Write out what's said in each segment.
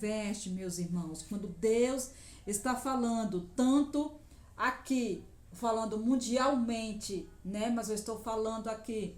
veste, meus irmãos, quando Deus está falando tanto aqui, falando mundialmente, né? Mas eu estou falando aqui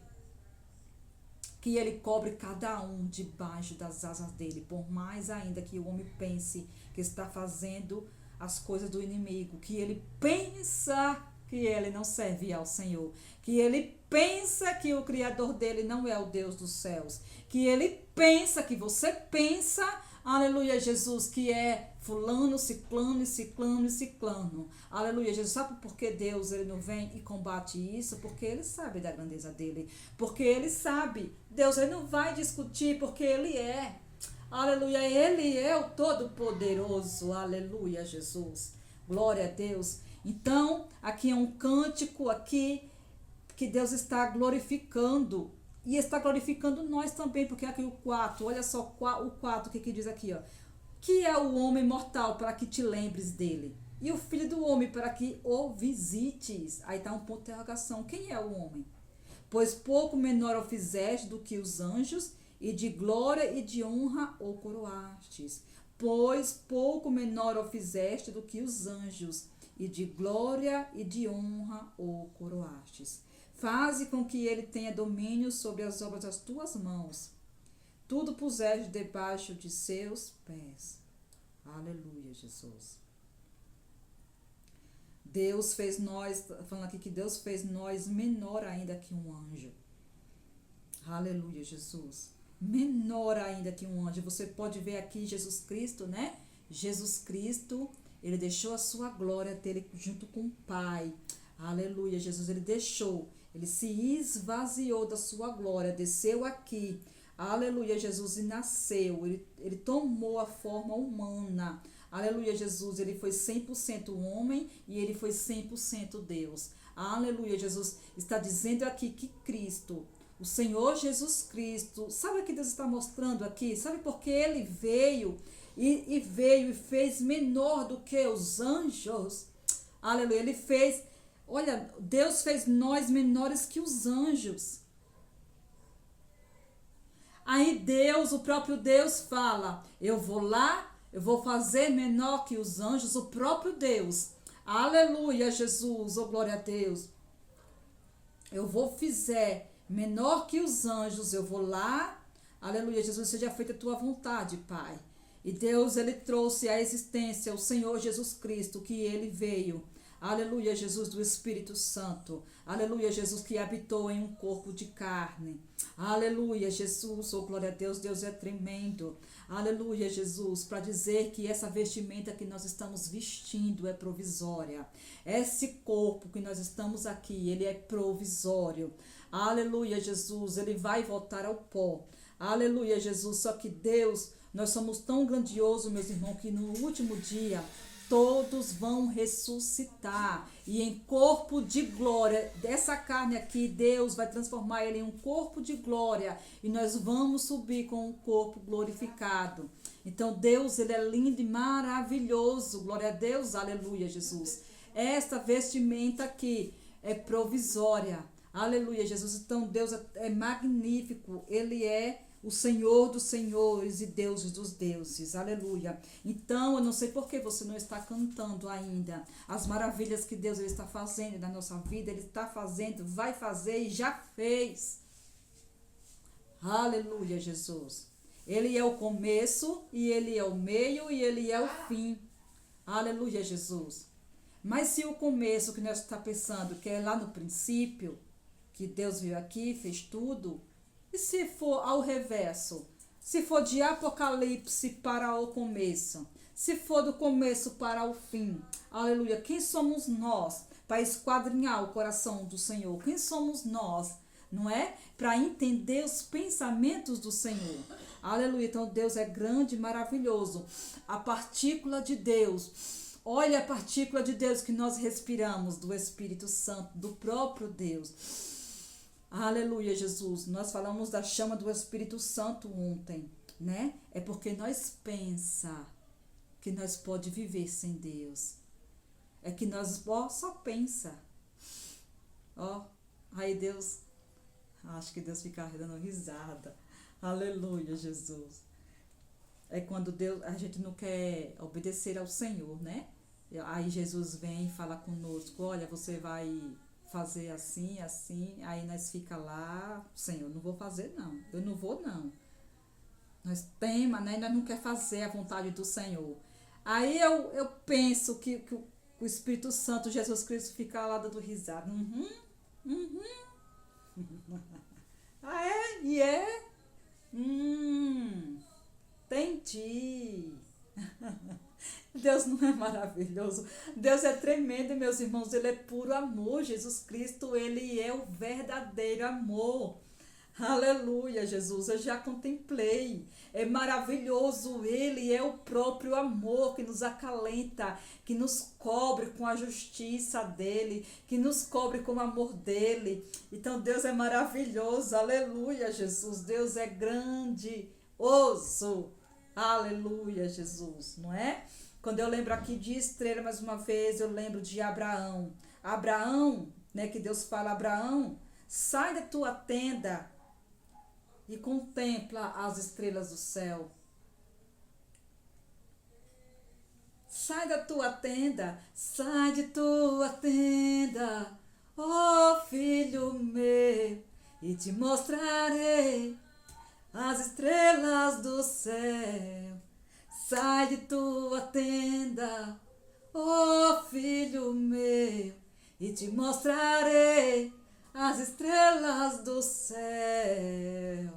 que ele cobre cada um debaixo das asas dele, por mais ainda que o homem pense que está fazendo as coisas do inimigo, que ele pensa que ele não serve ao Senhor, que ele pensa que o Criador dele não é o Deus dos céus, que ele pensa, que você pensa, aleluia, Jesus, que é fulano, ciclano e ciclano e ciclano. Aleluia, Jesus. Sabe por que Deus ele não vem e combate isso? Porque ele sabe da grandeza dele. Porque ele sabe. Deus ele não vai discutir porque ele é. Aleluia, ele é o Todo-Poderoso. Aleluia, Jesus. Glória a Deus. Então, aqui é um cântico aqui que Deus está glorificando. E está glorificando nós também, porque aqui o 4, olha só o 4, o que diz aqui, ó. Que é o homem mortal para que te lembres dele, e o filho do homem para que o visites. Aí está um ponto de interrogação. Quem é o homem? Pois pouco menor o fizeste do que os anjos, e de glória e de honra o coroastes. Pois pouco menor o fizeste do que os anjos, e de glória e de honra o coroastes. Faze com que ele tenha domínio sobre as obras das tuas mãos. Tudo puseste debaixo de seus pés. Aleluia, Jesus. Deus fez nós, falando aqui que Deus fez nós menor ainda que um anjo. Aleluia, Jesus. Menor ainda que um anjo. Você pode ver aqui Jesus Cristo, né? Jesus Cristo, ele deixou a sua glória dele junto com o Pai. Aleluia, Jesus, ele deixou. Ele se esvaziou da sua glória, desceu aqui. Aleluia, Jesus, e nasceu. Ele tomou a forma humana. Aleluia, Jesus, ele foi 100% homem e ele foi 100% Deus. Aleluia, Jesus está dizendo aqui que Cristo, o Senhor Jesus Cristo, sabe o que Deus está mostrando aqui? Sabe por que ele veio e fez menor do que os anjos? Aleluia, ele fez, olha, Deus fez nós menores que os anjos. Aí Deus, o próprio Deus fala, eu vou lá, eu vou fazer menor que os anjos, o próprio Deus. Aleluia, Jesus, oh glória a Deus. Eu vou fizer menor que os anjos, eu vou lá, aleluia, Jesus, seja feita a tua vontade, Pai. E Deus, ele trouxe à existência o Senhor Jesus Cristo, que ele veio. Aleluia, Jesus, do Espírito Santo. Aleluia, Jesus, que habitou em um corpo de carne. Aleluia, Jesus, oh glória a Deus, Deus é tremendo. Aleluia, Jesus, para dizer que essa vestimenta que nós estamos vestindo é provisória. Esse corpo que nós estamos aqui, ele é provisório. Aleluia, Jesus, ele vai voltar ao pó. Aleluia, Jesus, só que Deus, nós somos tão grandiosos, meus irmãos, que no último dia todos vão ressuscitar e em corpo de glória. Dessa carne aqui, Deus vai transformar ele em um corpo de glória e nós vamos subir com um corpo glorificado. Então Deus, ele é lindo e maravilhoso. Glória a Deus, aleluia, Jesus. Esta vestimenta aqui é provisória. Aleluia, Jesus. Então Deus é magnífico. Ele é o Senhor dos senhores e Deus dos deuses. Aleluia. Então, eu não sei por que você não está cantando ainda as maravilhas que Deus ele está fazendo na nossa vida. Ele está fazendo, vai fazer e já fez. Aleluia, Jesus. Ele é o começo e ele é o meio e ele é o fim. Aleluia, Jesus. Mas se o começo que nós estamos pensando, que é lá no princípio, que Deus veio aqui, fez tudo, e se for ao reverso? Se for de Apocalipse para o começo? Se for do começo para o fim? Aleluia. Quem somos nós para esquadrinhar o coração do Senhor? Quem somos nós, não é? Para entender os pensamentos do Senhor. Aleluia. Então Deus é grande e maravilhoso. A partícula de Deus. Olha a partícula de Deus que nós respiramos, do Espírito Santo, do próprio Deus. Aleluia, Jesus. Nós falamos da chama do Espírito Santo ontem, né? É porque nós pensa que nós pode viver sem Deus. É que nós só pensa. Aí Deus, acho que Deus fica dando risada. Aleluia, Jesus. é quando Deus, a gente não quer obedecer ao Senhor, né? Aí Jesus vem e fala conosco, olha, você vai fazer assim, assim, aí nós fica lá, Senhor, não vou fazer não, eu não vou não. Nós tema, né? Nós não quer fazer a vontade do Senhor. Aí eu penso que o Espírito Santo, Jesus Cristo, fica lá dando risada. Uhum, uhum. Ah, é? E é? Entendi. Deus não é maravilhoso? Deus é tremendo, meus irmãos. Ele é puro amor. Jesus Cristo, ele é o verdadeiro amor. Aleluia, Jesus. Eu já contemplei. É maravilhoso. Ele é o próprio amor que nos acalenta, que nos cobre com a justiça dele, que nos cobre com o amor dele. Então, Deus é maravilhoso. Aleluia, Jesus. Deus é grandioso. Aleluia, Jesus, não é? Quando eu lembro aqui de estrela, mais uma vez, eu lembro de Abraão. Abraão, né, que Deus fala, Abraão, sai da tua tenda e contempla as estrelas do céu. Sai da tua tenda, sai de tua tenda, ó filho meu, e te mostrarei as estrelas do céu. Sai de tua tenda, ó filho meu, e te mostrarei as estrelas do céu.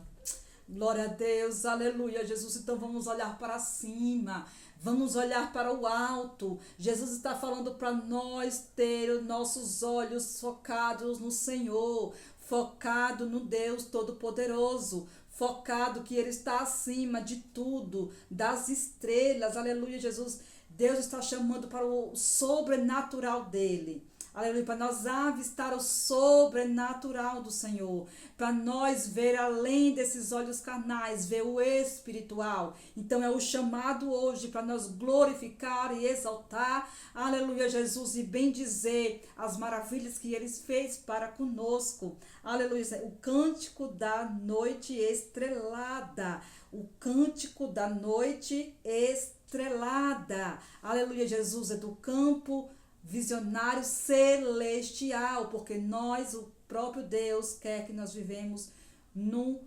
Glória a Deus, aleluia, Jesus. Então vamos olhar para cima, vamos olhar para o alto. Jesus está falando para nós ter os nossos olhos focados no Senhor, focado no Deus Todo-Poderoso, focado que Ele está acima de tudo, das estrelas, aleluia, Jesus. Deus está chamando para o sobrenatural dele. Aleluia, para nós avistar o sobrenatural do Senhor, para nós ver além desses olhos carnais, ver o espiritual. Então é o chamado hoje para nós glorificar e exaltar, aleluia, Jesus, e bendizer as maravilhas que Ele fez para conosco. Aleluia, o cântico da noite estrelada, o cântico da noite estrelada. Aleluia, Jesus, é do campo visionário celestial, porque nós, o próprio Deus, quer que nós vivemos no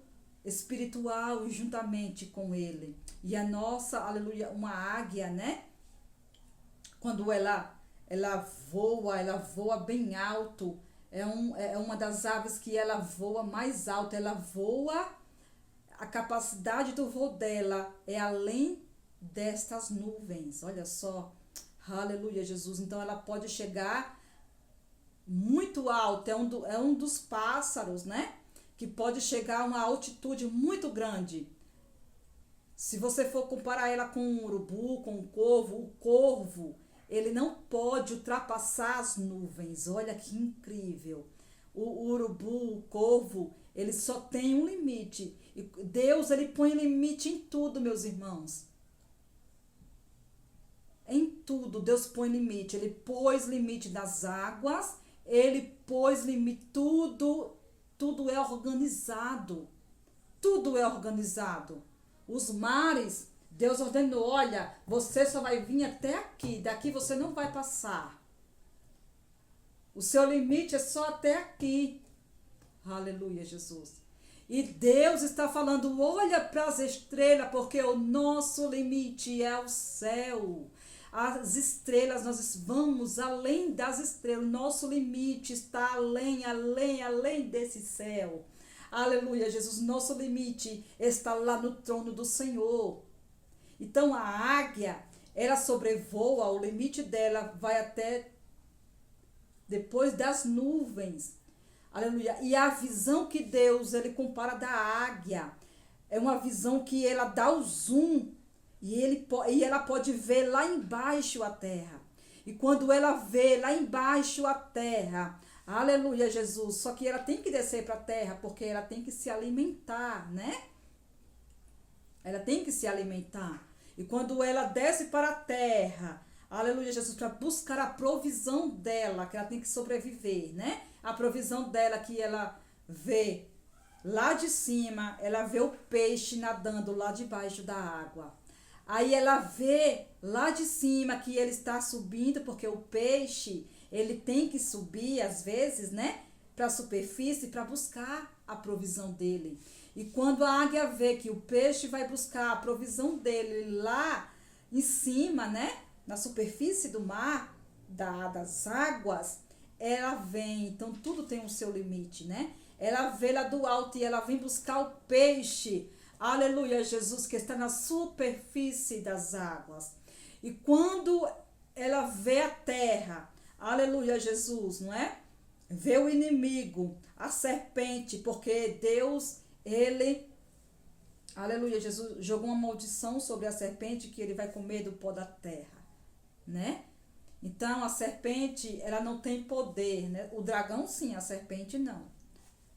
espiritual e juntamente com Ele. E a nossa, aleluia, uma águia, né? Quando ela voa bem alto, é uma das aves que ela voa mais alto, ela voa, a capacidade do voo dela é além destas nuvens, olha só. Aleluia, Jesus. Então ela pode chegar muito alto. É um dos pássaros, né? Que pode chegar a uma altitude muito grande. Se você for comparar ela com um urubu, com um corvo, o corvo, ele não pode ultrapassar as nuvens. Olha que incrível. O urubu, o corvo, ele só tem um limite. E Deus, ele põe limite em tudo, meus irmãos. Em tudo, Deus põe limite. Ele pôs limite nas águas, ele pôs limite, tudo é organizado. Tudo é organizado. Os mares, Deus ordenou, olha, você só vai vir até aqui, daqui você não vai passar. O seu limite é só até aqui. Aleluia, Jesus. E Deus está falando, olha para as estrelas, porque o nosso limite é o céu. As estrelas, nós vamos além das estrelas, nosso limite está além desse céu. Aleluia, Jesus, nosso limite está lá no trono do Senhor. Então a águia, ela sobrevoa, o limite dela vai até depois das nuvens. Aleluia, e a visão que Deus, ele compara da águia, é uma visão que ela dá o zoom, e ela pode ver lá embaixo a terra. E quando ela vê lá embaixo a terra, aleluia, Jesus, só que ela tem que descer para a terra, porque ela tem que se alimentar, né? Ela tem que se alimentar. E quando ela desce para a terra, aleluia, Jesus, para buscar a provisão dela, que ela tem que sobreviver, né? A provisão dela que ela vê lá de cima, ela vê o peixe nadando lá debaixo da água. Aí ela vê lá de cima que ele está subindo, porque o peixe, ele tem que subir às vezes, né, para a superfície para buscar a provisão dele. E quando a águia vê que o peixe vai buscar a provisão dele lá em cima, né, na superfície do mar, das águas, ela vem, então tudo tem o seu limite, né? Ela vê lá do alto e ela vem buscar o peixe, aleluia, Jesus, que está na superfície das águas. E quando ela vê a terra, aleluia, Jesus, não é? Vê o inimigo, a serpente, porque Deus, ele, aleluia, Jesus jogou uma maldição sobre a serpente que ele vai comer do pó da terra, né? Então, a serpente, ela não tem poder, né? O dragão, sim, a serpente, não.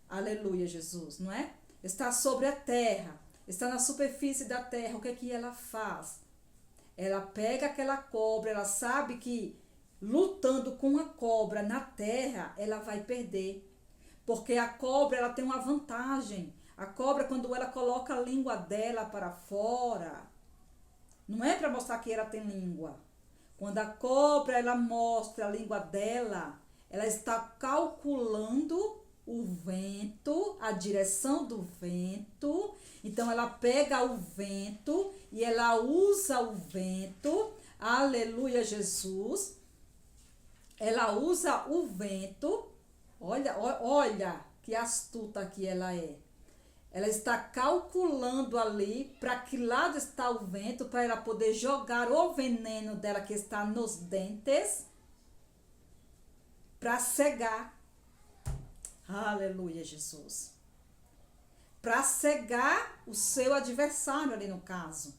Aleluia, Jesus, não é? Está sobre a terra, está na superfície da terra. O que é que ela faz? Ela pega aquela cobra, ela sabe que lutando com a cobra na terra, ela vai perder. Porque a cobra, ela tem uma vantagem. A cobra, quando ela coloca a língua dela para fora, não é para mostrar que ela tem língua. Quando a cobra, ela mostra a língua dela, ela está calculando o vento, a direção do vento. Então, ela pega o vento e ela usa o vento. Aleluia, Jesus. Ela usa o vento. Olha que astuta que ela é. Ela está calculando ali para que lado está o vento, para ela poder jogar o veneno dela que está nos dentes, para cegar. Aleluia, Jesus. Para cegar o seu adversário ali no caso,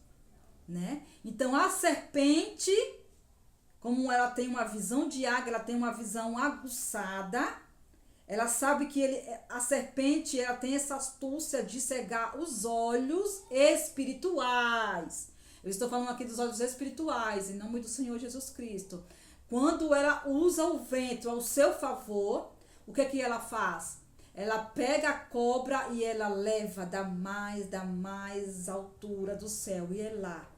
né? Então a serpente, como ela tem uma visão de águia, ela tem uma visão aguçada. Ela sabe que a serpente, ela tem essa astúcia de cegar os olhos espirituais. Eu estou falando aqui dos olhos espirituais, em nome do Senhor Jesus Cristo. Quando ela usa o vento ao seu favor, o que ela faz? Ela pega a cobra e ela leva da mais altura do céu. E é lá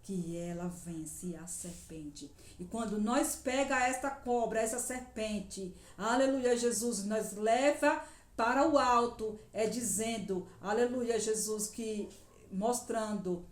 que ela vence a serpente. E quando nós pega esta cobra, essa serpente, aleluia, Jesus, nós leva para o alto, é dizendo, aleluia, Jesus, que mostrando,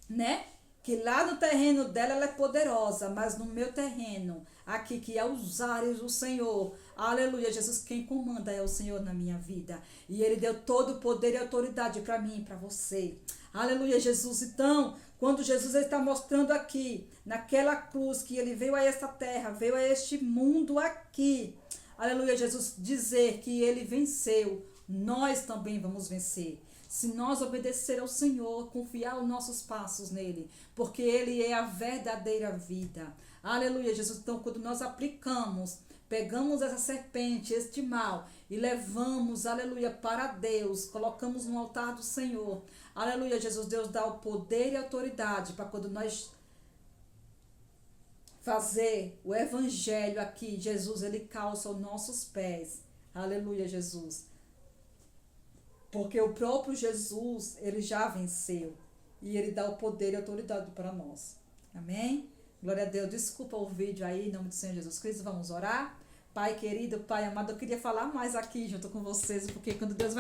né, que lá no terreno dela ela é poderosa, mas no meu terreno, aqui que é os ares do Senhor, aleluia, Jesus, quem comanda é o Senhor na minha vida. E ele deu todo o poder e autoridade para mim e para você. Aleluia, Jesus. Então, quando Jesus está mostrando aqui, naquela cruz, que ele veio a esta terra, veio a este mundo aqui, aleluia, Jesus, dizer que ele venceu, nós também vamos vencer. Se nós obedecer ao Senhor, confiar os nossos passos nele, porque ele é a verdadeira vida. Aleluia, Jesus. Então, quando nós aplicamos, pegamos essa serpente, este mal, e levamos, aleluia, para Deus, colocamos no altar do Senhor. Aleluia, Jesus, Deus dá o poder e a autoridade para quando nós fazer o evangelho aqui, Jesus, ele calça os nossos pés. Aleluia, Jesus. Porque o próprio Jesus, ele já venceu. E ele dá o poder e a autoridade para nós. Amém? Glória a Deus. Desculpa o vídeo aí, em nome do Senhor Jesus Cristo. Vamos orar. Pai querido, Pai amado, eu queria falar mais aqui junto com vocês, porque quando Deus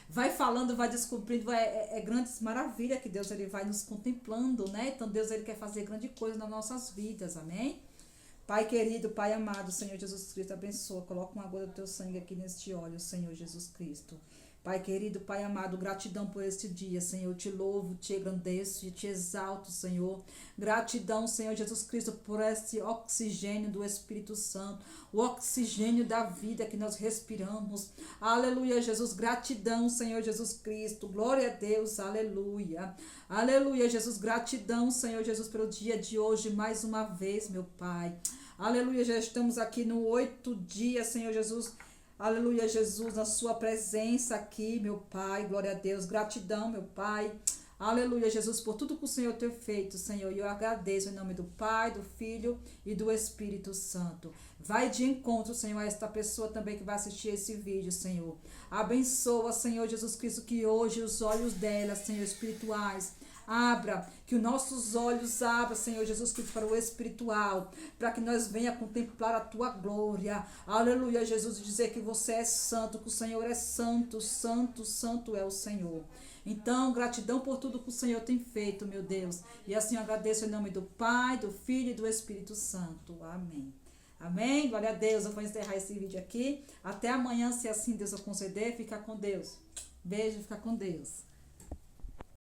vai falando, vai descobrindo, é grandes maravilhas que Deus ele vai nos contemplando, né? Então Deus ele quer fazer grande coisa nas nossas vidas, amém? Pai querido, Pai amado, Senhor Jesus Cristo, abençoa, coloca uma gota do teu sangue aqui neste óleo, Senhor Jesus Cristo. Pai querido, Pai amado, gratidão por este dia, Senhor, eu te louvo, te engrandeço e te exalto, Senhor. Gratidão, Senhor Jesus Cristo, por esse oxigênio do Espírito Santo, o oxigênio da vida que nós respiramos. Aleluia, Jesus, gratidão, Senhor Jesus Cristo, glória a Deus, aleluia. Aleluia, Jesus, gratidão, Senhor Jesus, pelo dia de hoje, mais uma vez, meu Pai. Aleluia, já estamos aqui no 8 dia, Senhor Jesus. Aleluia, Jesus, na sua presença aqui, meu Pai, glória a Deus, gratidão, meu Pai, aleluia, Jesus, por tudo que o Senhor tem feito, Senhor, e eu agradeço em nome do Pai, do Filho e do Espírito Santo. Vai de encontro, Senhor, a esta pessoa também que vai assistir esse vídeo, Senhor. Abençoa, Senhor Jesus Cristo, que hoje os olhos dela, Senhor, espirituais, abra, que os nossos olhos abram, Senhor Jesus Cristo, para o espiritual, para que nós venha contemplar a tua glória. Aleluia, Jesus, e dizer que você é santo, que o Senhor é santo, santo, santo é o Senhor. Então, gratidão por tudo que o Senhor tem feito, meu Deus. E assim eu agradeço em nome do Pai, do Filho e do Espírito Santo. Amém. Amém? Glória a Deus. Eu vou encerrar esse vídeo aqui. Até amanhã, se assim Deus o conceder. Fica com Deus. Beijo, fica com Deus.